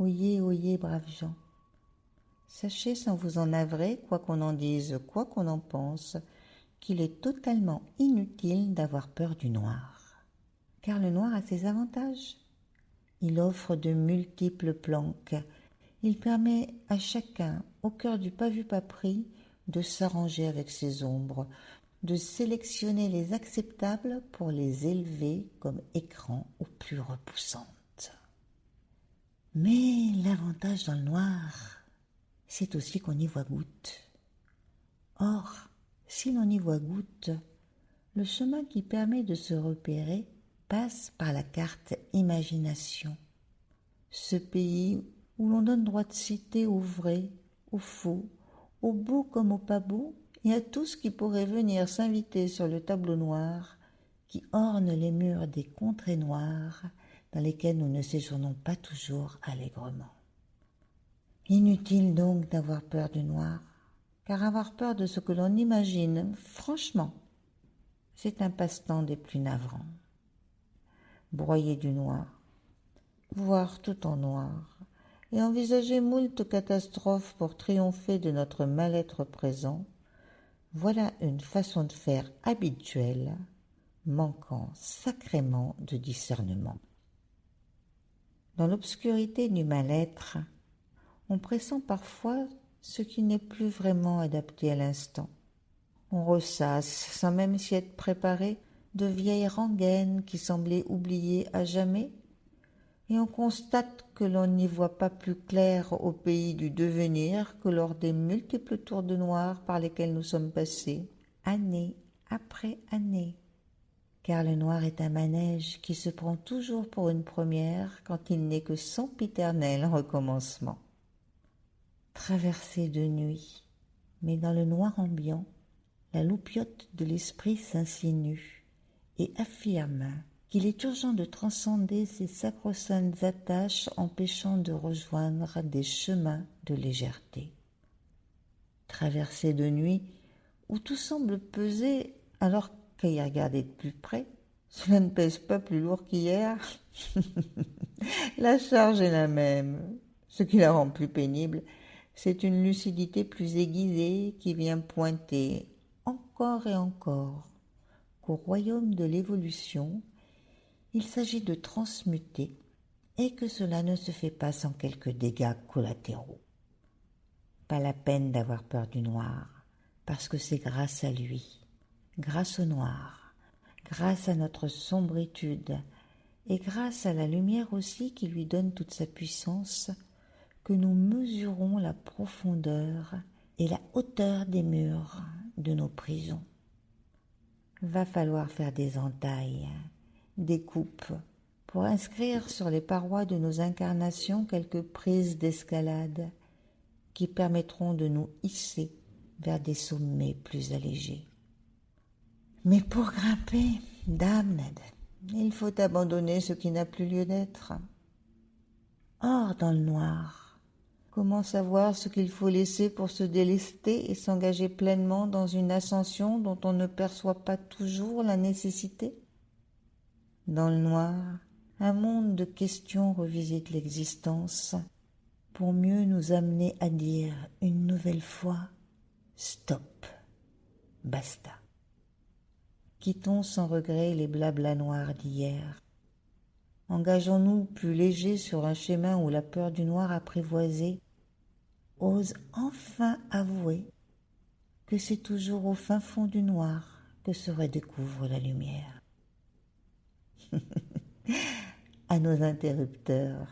Oyez, oyez, braves gens. Sachez sans vous en navrer, quoi qu'on en dise, quoi qu'on en pense, qu'il est totalement inutile d'avoir peur du noir. Car le noir a ses avantages. Il offre de multiples planques. Il permet à chacun, au cœur du pas vu pas pris, de s'arranger avec ses ombres, de sélectionner les acceptables pour les élever comme écran aux plus repoussantes. Mais l'avantage dans le noir, c'est aussi qu'on y voit goutte. Or, si l'on y voit goutte, le chemin qui permet de se repérer passe par la carte imagination. Ce pays où l'on donne droit de cité au vrai, au faux, au beau comme au pas beau, et à tout ce qui pourrait venir s'inviter sur le tableau noir qui orne les murs des contrées noires dans lesquelles nous ne séjournons pas toujours allègrement. Inutile donc d'avoir peur du noir, car avoir peur de ce que l'on imagine, franchement, c'est un passe-temps des plus navrants. Broyer du noir, voir tout en noir, et envisager moult catastrophes pour triompher de notre mal-être présent, voilà une façon de faire habituelle, manquant sacrément de discernement. Dans l'obscurité du mal-être, on pressent parfois ce qui n'est plus vraiment adapté à l'instant. On ressasse, sans même s'y être préparé, de vieilles rengaines qui semblaient oubliées à jamais, et on constate que l'on n'y voit pas plus clair au pays du devenir que lors des multiples tours de noir par lesquels nous sommes passés, année après année. Car le noir est un manège qui se prend toujours pour une première quand il n'est que sempiternel recommencement. Traversée de nuit, mais dans le noir ambiant, la loupiote de l'esprit s'insinue et affirme qu'il est urgent de transcender ces sacro-saintes attaches empêchant de rejoindre des chemins de légèreté. Traversée de nuit, où tout semble peser alors qu'à y regarder de plus près, cela ne pèse pas plus lourd qu'hier. La charge est la même. Ce qui la rend plus pénible, c'est une lucidité plus aiguisée qui vient pointer encore et encore qu'au royaume de l'évolution, il s'agit de transmuter et que cela ne se fait pas sans quelques dégâts collatéraux. Pas la peine d'avoir peur du noir, parce que c'est grâce à lui, grâce au noir, grâce à notre sombritude et grâce à la lumière aussi qui lui donne toute sa puissance, que nous mesurons la profondeur et la hauteur des murs de nos prisons. Va falloir faire des entailles, des coupes, pour inscrire sur les parois de nos incarnations quelques prises d'escalade qui permettront de nous hisser vers des sommets plus allégés. Mais pour grimper, damned, il faut abandonner ce qui n'a plus lieu d'être. Or, dans le noir, comment savoir ce qu'il faut laisser pour se délester et s'engager pleinement dans une ascension dont on ne perçoit pas toujours la nécessité? Dans le noir, un monde de questions revisite l'existence pour mieux nous amener à dire une nouvelle fois « Stop, basta ». Quittons sans regret les blablas noirs d'hier. Engageons-nous plus légers sur un chemin où la peur du noir apprivoisée ose enfin avouer que c'est toujours au fin fond du noir que se redécouvre la lumière. À nos interrupteurs,